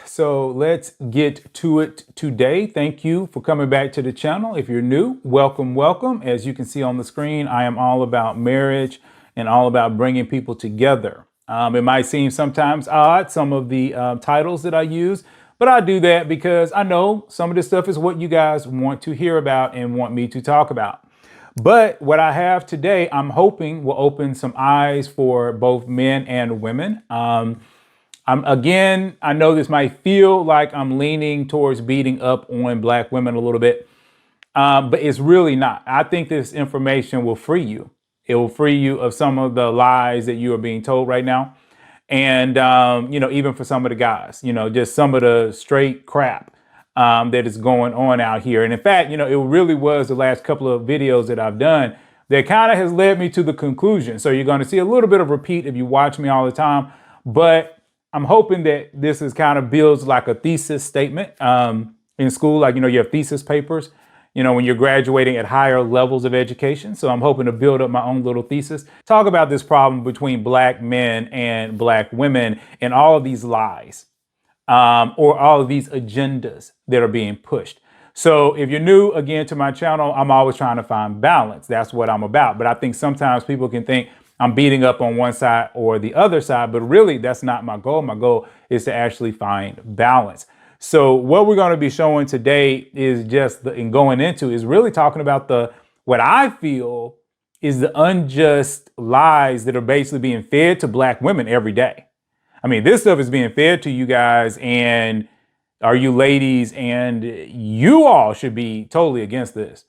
So let's get to it today. Thank you for coming back to the channel. If you're new, welcome, welcome. As you can see on the screen, I am all about marriage and all about bringing people together. It might seem sometimes odd, some of the titles that I use, but I do that because I know some of this stuff is what you guys want to hear about and want me to talk about. But what I have today, I'm hoping will open some eyes for both men and women. I know this might feel like I'm leaning towards beating up on Black women a little bit, but it's really not. I think this information will free you. It will free you of some of the lies that you are being told right now. And, even for some of the guys, just some of the straight crap that is going on out here. And in fact, it really was the last couple of videos that I've done that kind of has led me to the conclusion. So you're going to see a little bit of repeat if you watch me all the time. But I'm hoping that this is kind of builds like a thesis statement in school. Like, you have thesis papers, when you're graduating at higher levels of education. So I'm hoping to build up my own little thesis, talk about this problem between Black men and Black women and all of these lies or all of these agendas that are being pushed. So if you're new again to my channel, I'm always trying to find balance. That's what I'm about. But I think sometimes people can think I'm beating up on one side or the other side, but really that's not my goal. My goal is to actually find balance. So what we're going to be showing today is is really talking about what I feel is the unjust lies that are basically being fed to Black women every day. I mean, this stuff is being fed to you guys and you ladies, and you all should be totally against this.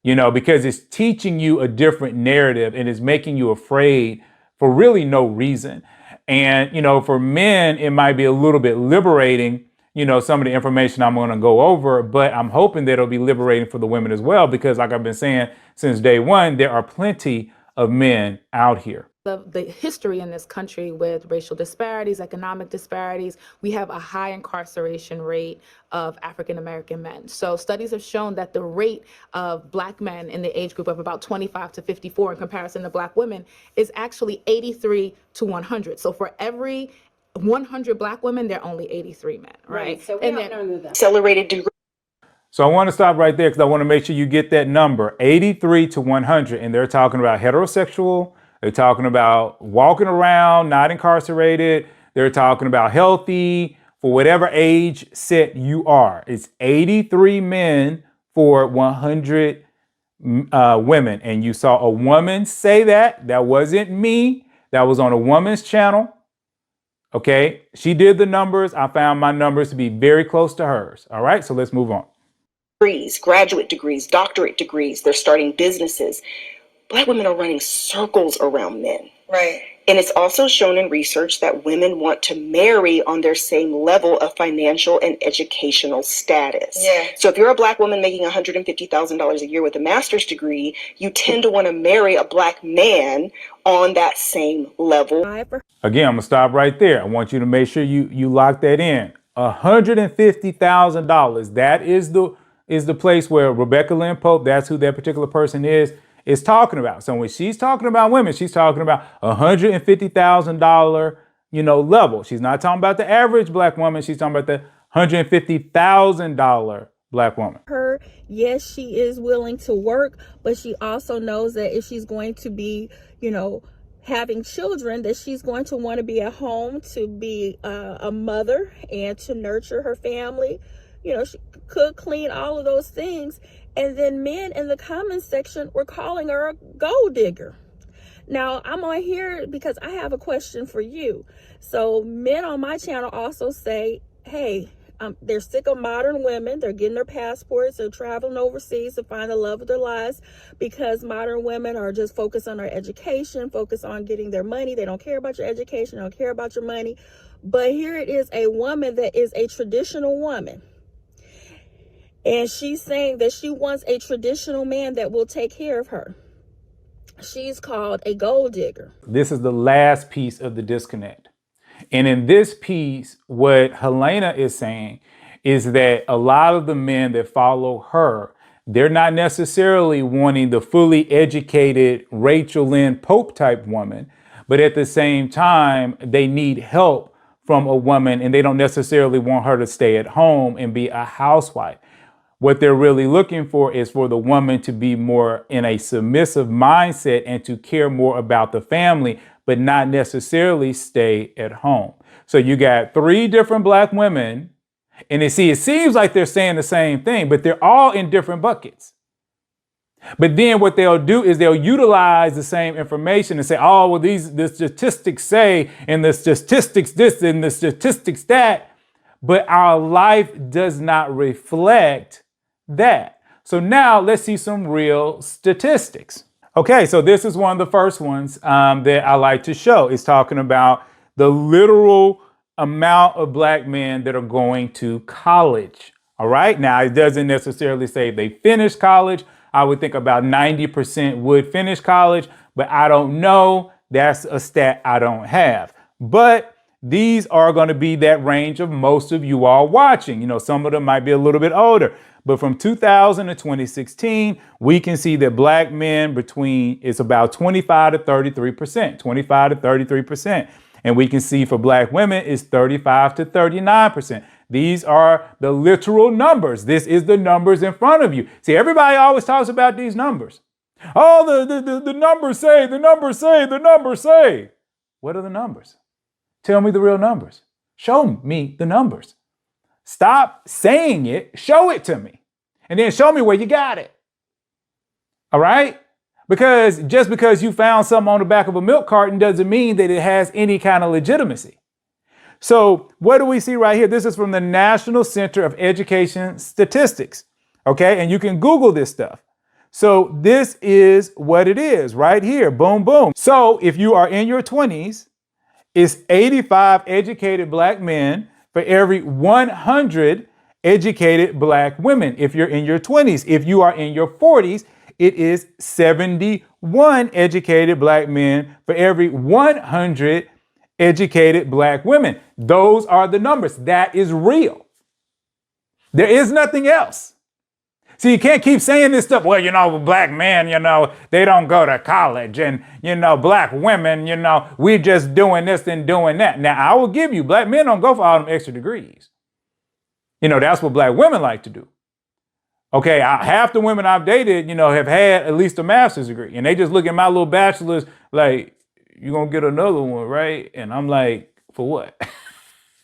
Because it's teaching you a different narrative and it's making you afraid for really no reason. And, for men, it might be a little bit liberating, some of the information I'm going to go over, but I'm hoping that it'll be liberating for the women as well, because like I've been saying since day one, there are plenty of men out here. The history in this country with racial disparities, economic disparities, we have a high incarceration rate of African-American men. So studies have shown that the rate of Black men in the age group of about 25 to 54 in comparison to Black women is actually 83 to 100. So for every 100 Black women, there are only 83 men, right? So we don't know that. Accelerated degree. So I want to stop right there because I want to make sure you get that number, 83 to 100. And they're talking about heterosexual. They're talking about walking around, not incarcerated. They're talking about healthy for whatever age set you are. It's 83 men for 100 women. And you saw a woman say that. That wasn't me. That was on a woman's channel. Okay. She did the numbers. I found my numbers to be very close to hers. All right. So let's move on. Degrees, graduate degrees, doctorate degrees. They're starting businesses. Black women are running circles around men. Right. And it's also shown in research that women want to marry on their same level of financial and educational status. Yeah. So if you're a Black woman making $150,000 a year with a master's degree, you tend to want to marry a Black man on that same level. Again, I'm going to stop right there. I want you to make sure you lock that in. $150,000. That is the place where Rebecca Lynn Pope, that's who that particular person is talking about. So when she's talking about women, she's talking about $150,000, level. She's not talking about the average Black woman. She's talking about the $150,000 Black woman. Yes, she is willing to work, but she also knows that if she's going to be, having children, that she's going to want to be at home to be a mother and to nurture her family. She could clean, all of those things. And then men in the comments section were calling her a gold digger. Now, I'm on here because I have a question for you. So men on my channel also say, hey, they're sick of modern women. They're getting their passports. They're traveling overseas to find the love of their lives because modern women are just focused on their education, focused on getting their money. They don't care about your education. They don't care about your money. But here it is, a woman that is a traditional woman. And she's saying that she wants a traditional man that will take care of her. She's called a gold digger. This is the last piece of the disconnect. And in this piece, what Helena is saying is that a lot of the men that follow her, they're not necessarily wanting the fully educated Rachel Lynn Pope type woman, but at the same time, they need help from a woman, and they don't necessarily want her to stay at home and be a housewife. What they're really looking for is for the woman to be more in a submissive mindset and to care more about the family, but not necessarily stay at home. So you got 3 different black women, and it seems like they're saying the same thing, but they're all in different buckets. But then what they'll do is they'll utilize the same information and say, oh, well, the statistics say, and the statistics this and the statistics that, but our life does not reflect that. So now let's see some real statistics. Okay, so this is one of the first ones that I like to show. It's talking about the literal amount of black men that are going to college. All right, now it doesn't necessarily say they finish college. I would think about 90% would finish college, but I don't know. That's a stat I don't have. But these are going to be that range of most of you all watching. You know, some of them might be a little bit older, but from 2000 to 2016, we can see that black men it's about 25 to 33%, 25 to 33%. And we can see for black women it's 35 to 39%. These are the literal numbers. This is the numbers in front of you. See, everybody always talks about these numbers. Oh, the numbers say, the numbers say, the numbers say. What are the numbers? Tell me the real numbers. Show me the numbers. Stop saying it. Show it to me. And then show me where you got it. All right? Because just because you found something on the back of a milk carton doesn't mean that it has any kind of legitimacy. So what do we see right here? This is from the National Center of Education Statistics. Okay, and you can Google this stuff. So this is what it is right here. Boom, boom. So if you are in your 20s, it's 85 educated black men for every 100 educated black women. If you're in your 20s, if you are in your 40s, it is 71 educated black men for every 100 educated black women. Those are the numbers. That is real. There is nothing else. See, you can't keep saying this stuff. Well, you know, black men, you know, they don't go to college, and, you know, black women, you know, we're just doing this and doing that. Now, I will give you, black men don't go for all them extra degrees. You know, that's what black women like to do. Okay, half the women I've dated, you know, have had at least a master's degree, and they just look at my little bachelor's like, you're going to get another one, right? And I'm like, for what?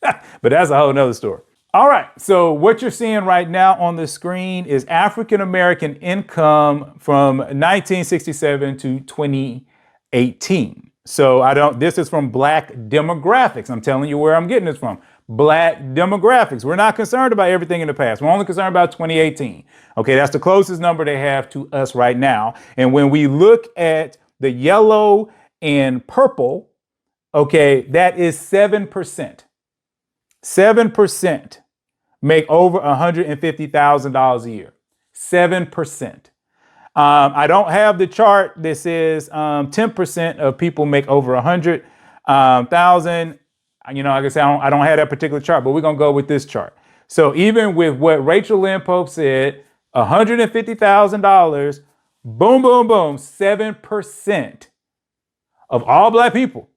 But that's a whole nother story. All right, so what you're seeing right now on the screen is African-American income from 1967 to 2018. So this is from Black Demographics. I'm telling you where I'm getting this from. Black Demographics. We're not concerned about everything in the past. We're only concerned about 2018. Okay, that's the closest number they have to us right now. And when we look at the yellow and purple, okay, that is 7%. 7% make over $150,000 a year. 7%. I don't have the chart that says 10% of people make over 100,000. You know, like I said, I don't have that particular chart, but we're going to go with this chart. So even with what Rachel Lynn Pope said, $150,000, boom, boom, boom, 7% of all black people,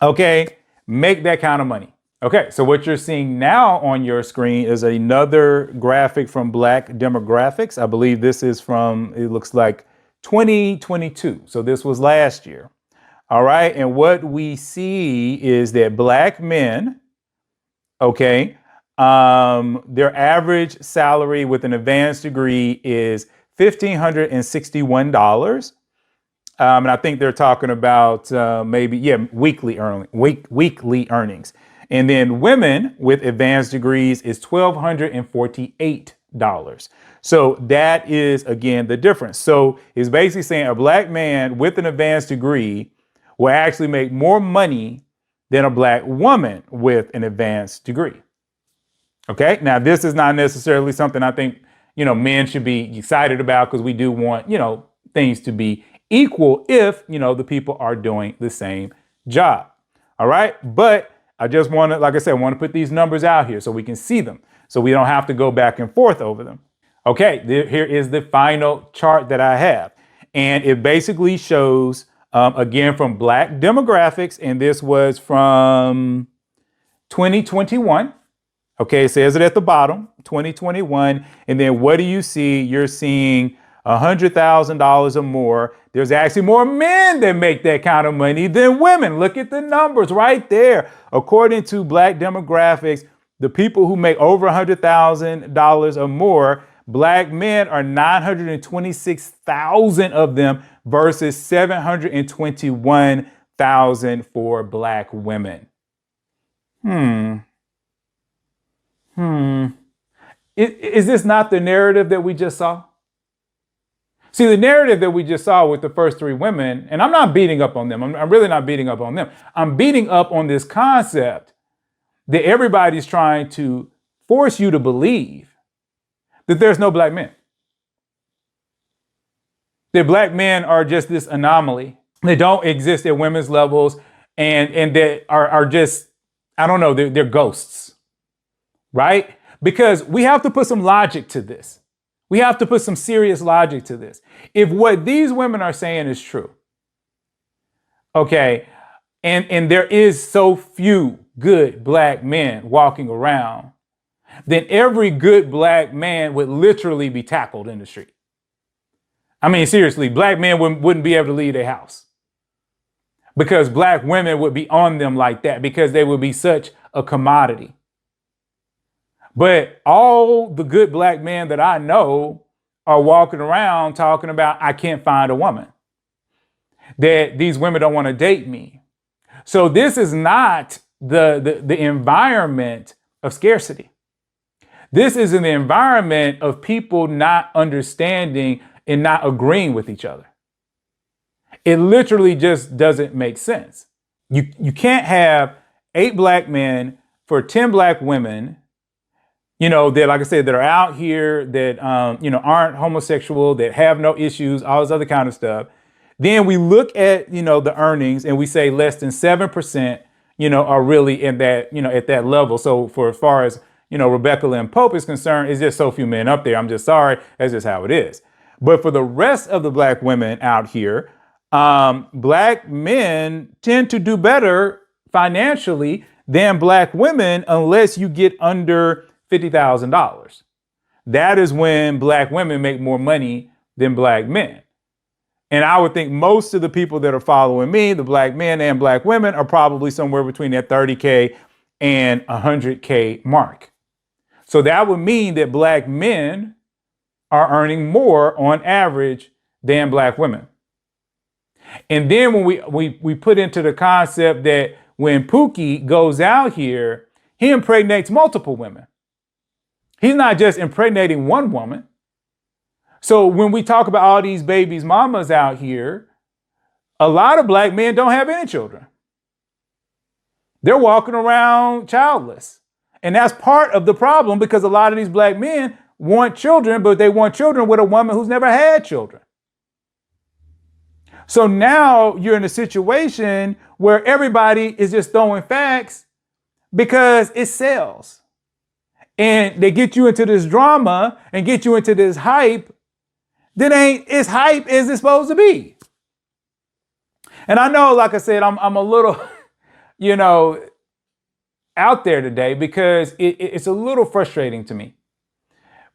okay, make that kind of money. Okay, so what you're seeing now on your screen is another graphic from Black Demographics. I believe this is from, it looks like 2022. So this was last year. All right, and what we see is that black men, okay, their average salary with an advanced degree is $1,561. And I think they're talking about weekly earnings. And then women with advanced degrees is $1,248. So that is, again, the difference. So it's basically saying a black man with an advanced degree will actually make more money than a black woman with an advanced degree. Okay, now this is not necessarily something I think, you know, men should be excited about, because we do want, you know, things to be equal if, you know, the people are doing the same job. All right, but I just want to, like I said, I want to put these numbers out here so we can see them, so we don't have to go back and forth over them. Okay, here is the final chart that I have. And it basically shows again, from Black Demographics, and this was from 2021. Okay, it says it at the bottom, 2021. And then what do you see? You're seeing $100,000 or more. There's actually more men that make that kind of money than women. Look at the numbers right there. According to Black Demographics, the people who make over $100,000 or more, Black men are 926,000 of them versus 721,000 for Black women. Is this not the narrative that we just saw? See, the narrative that we just saw with the first three women, and I'm not beating up on them. I'm really not beating up on them. I'm beating up on this concept that everybody's trying to force you to believe that there's no Black men. That Black men are just this anomaly. They don't exist at women's levels and that are just, I don't know, they're ghosts. Right? Because we have to put some logic to this. We have to put some serious logic to this. If what these women are saying is true, okay, and there is so few good Black men walking around, then every good Black man would literally be tackled in the street. I mean, seriously, Black men wouldn't be able to leave their house because Black women would be on them like that because they would be such a commodity. But all the good Black men that I know are walking around talking about, I can't find a woman, that these women don't want to date me. So this is not the environment of scarcity. This is an environment of people not understanding and not agreeing with each other. It literally just doesn't make sense. You can't have 8 Black men for 10 Black women, that, like I said, that are out here, that, aren't homosexual, that have no issues, all this other kind of stuff. Then we look at, the earnings and we say less than 7%, are really in that, at that level. So for as far as, Rebecca Lynn Pope is concerned, it's just so few men up there. I'm just sorry. That's just how it is. But for the rest of the Black women out here, Black men tend to do better financially than Black women unless you get under $50,000. That is when Black women make more money than Black men. And I would think most of the people that are following me, the Black men and Black women, are probably somewhere between that 30K and 100K mark. So that would mean that Black men are earning more on average than Black women. And then when we put into the concept that when Pookie goes out here, he impregnates multiple women. He's not just impregnating one woman. So when we talk about all these babies, mamas out here, a lot of Black men don't have any children. They're walking around childless. And that's part of the problem because a lot of these Black men want children, but they want children with a woman who's never had children. So now you're in a situation where everybody is just throwing facts because it sells. And they get you into this drama and get you into this hype that ain't as hype as it's supposed to be. And I know, like I said, I'm a little, out there today because it's a little frustrating to me.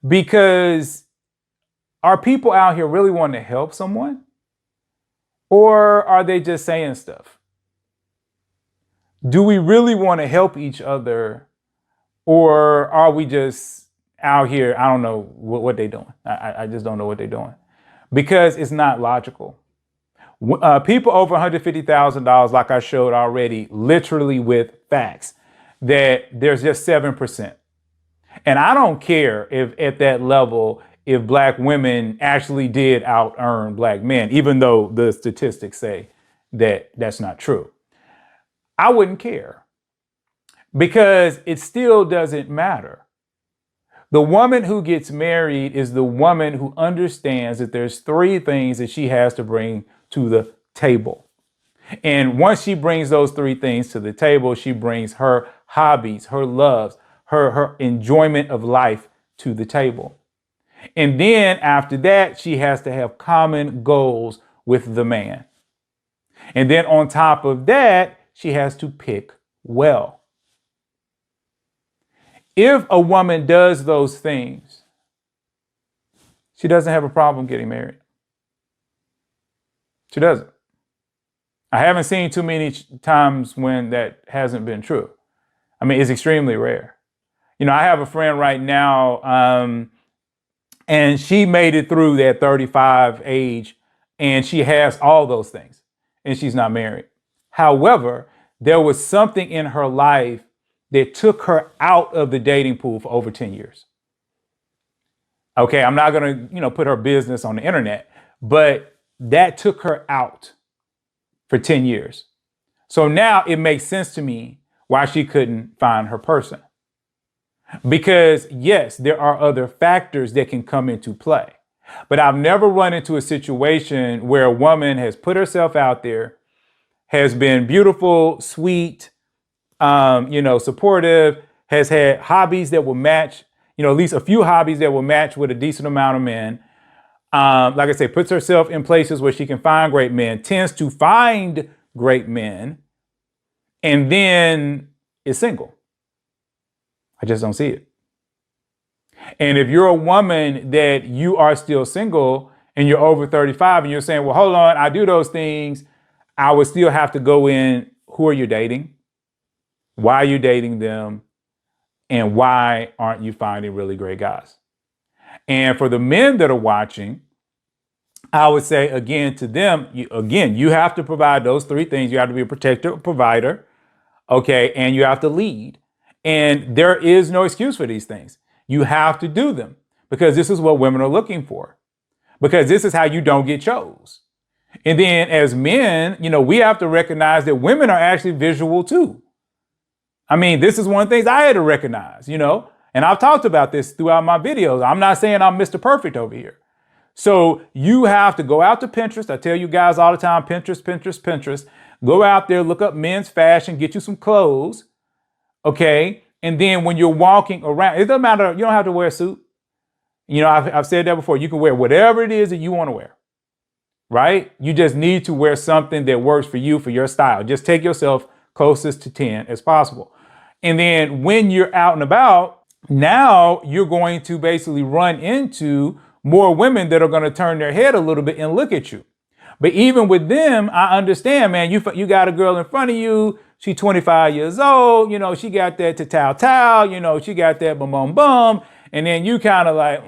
Because are people out here really wanting to help someone? Or are they just saying stuff? Do we really want to help each other? Or are we just out here? I don't know what they're doing. I just don't know what they're doing because it's not logical. People over $150,000, like I showed already, literally with facts, that there's just 7%. And I don't care if at that level, if Black women actually did out earn Black men, even though the statistics say that that's not true. I wouldn't care. Because it still doesn't matter. The woman who gets married is the woman who understands that there's 3 things that she has to bring to the table. And once she brings those 3 things to the table, she brings her hobbies, her loves, her enjoyment of life to the table. And then after that, she has to have common goals with the man. And then on top of that, she has to pick well. If a woman does those things, she doesn't have a problem getting married. She doesn't. I haven't seen too many times when that hasn't been true. I mean, it's extremely rare. You know, I have a friend right now, and she made it through that 35 age, and she has all those things, and she's not married. However, there was something in her life that took her out of the dating pool for over 10 years. Okay, I'm not going to, put her business on the internet, but that took her out for 10 years. So now it makes sense to me why she couldn't find her person. Because yes, there are other factors that can come into play. But I've never run into a situation where a woman has put herself out there, has been beautiful, sweet, supportive, has had hobbies that will match, at least a few hobbies that will match with a decent amount of men. Like I say, puts herself in places where she can find great men, tends to find great men, and then is single. I just don't see it. And if you're a woman that you are still single and you're over 35 and you're saying, well, hold on, I do those things, I would still have to go in, who are you dating? Why are you dating them? And why aren't you finding really great guys? And for the men that are watching, I would say again to them, you have to provide those three things. You have to be a protector, a provider, okay, and you have to lead. And there is no excuse for these things. You have to do them because this is what women are looking for, because this is how you don't get chose. And then as men, we have to recognize that women are actually visual too. I mean, this is one of the things I had to recognize, and I've talked about this throughout my videos. I'm not saying I'm Mr. Perfect over here. So you have to go out to Pinterest. I tell you guys all the time, Pinterest. Go out there, look up men's fashion, get you some clothes. Okay. And then when you're walking around, it doesn't matter. You don't have to wear a suit. I've said that before. You can wear whatever it is that you want to wear. Right. You just need to wear something that works for you, for your style. Just take yourself closest to 10 as possible. And then when you're out and about, now you're going to basically run into more women that are going to turn their head a little bit and look at you. But even with them, I understand, man, you got a girl in front of you. She's 25 years old. She got that ta-towel, she got that bum. And then you kind of like,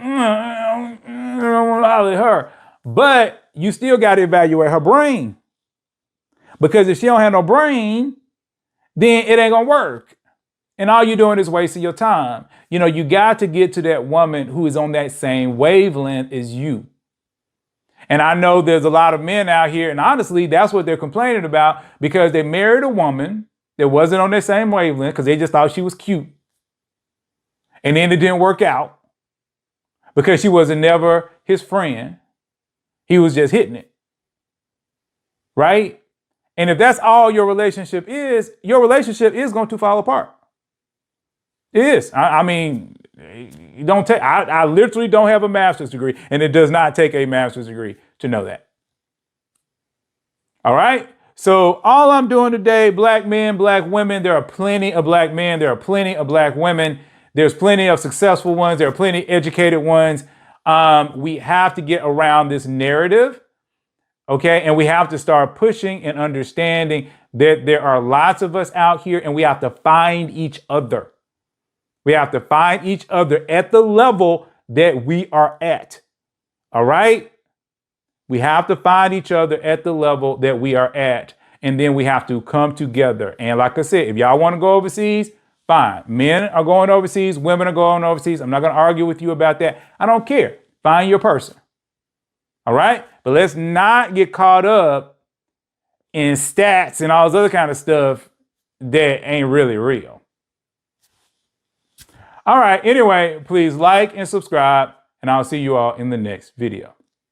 holler at her. But you still got to evaluate her brain. Because if she don't have no brain, then it ain't going to work. And all you're doing is wasting your time. You got to get to that woman who is on that same wavelength as you. And I know there's a lot of men out here, and honestly, that's what they're complaining about, because they married a woman that wasn't on their same wavelength because they just thought she was cute. And then it didn't work out because she wasn't never his friend. He was just hitting it. Right? And if that's all your relationship is going to fall apart. It is. I mean, you don't take. I literally don't have a master's degree, and it does not take a master's degree to know that. All right. So all I'm doing today, black men, black women, there are plenty of black men. There are plenty of black women. There's plenty of successful ones. There are plenty of educated ones. We have to get around this narrative. Okay. And we have to start pushing and understanding that there are lots of us out here, and we have to find each other. We have to find each other at the level that we are at. All right? We have to find each other at the level that we are at. And then we have to come together. And like I said, if y'all want to go overseas, fine. Men are going overseas. Women are going overseas. I'm not going to argue with you about that. I don't care. Find your person. All right? But let's not get caught up in stats and all this other kind of stuff that ain't really real. All right. Anyway, please like and subscribe, and I'll see you all in the next video.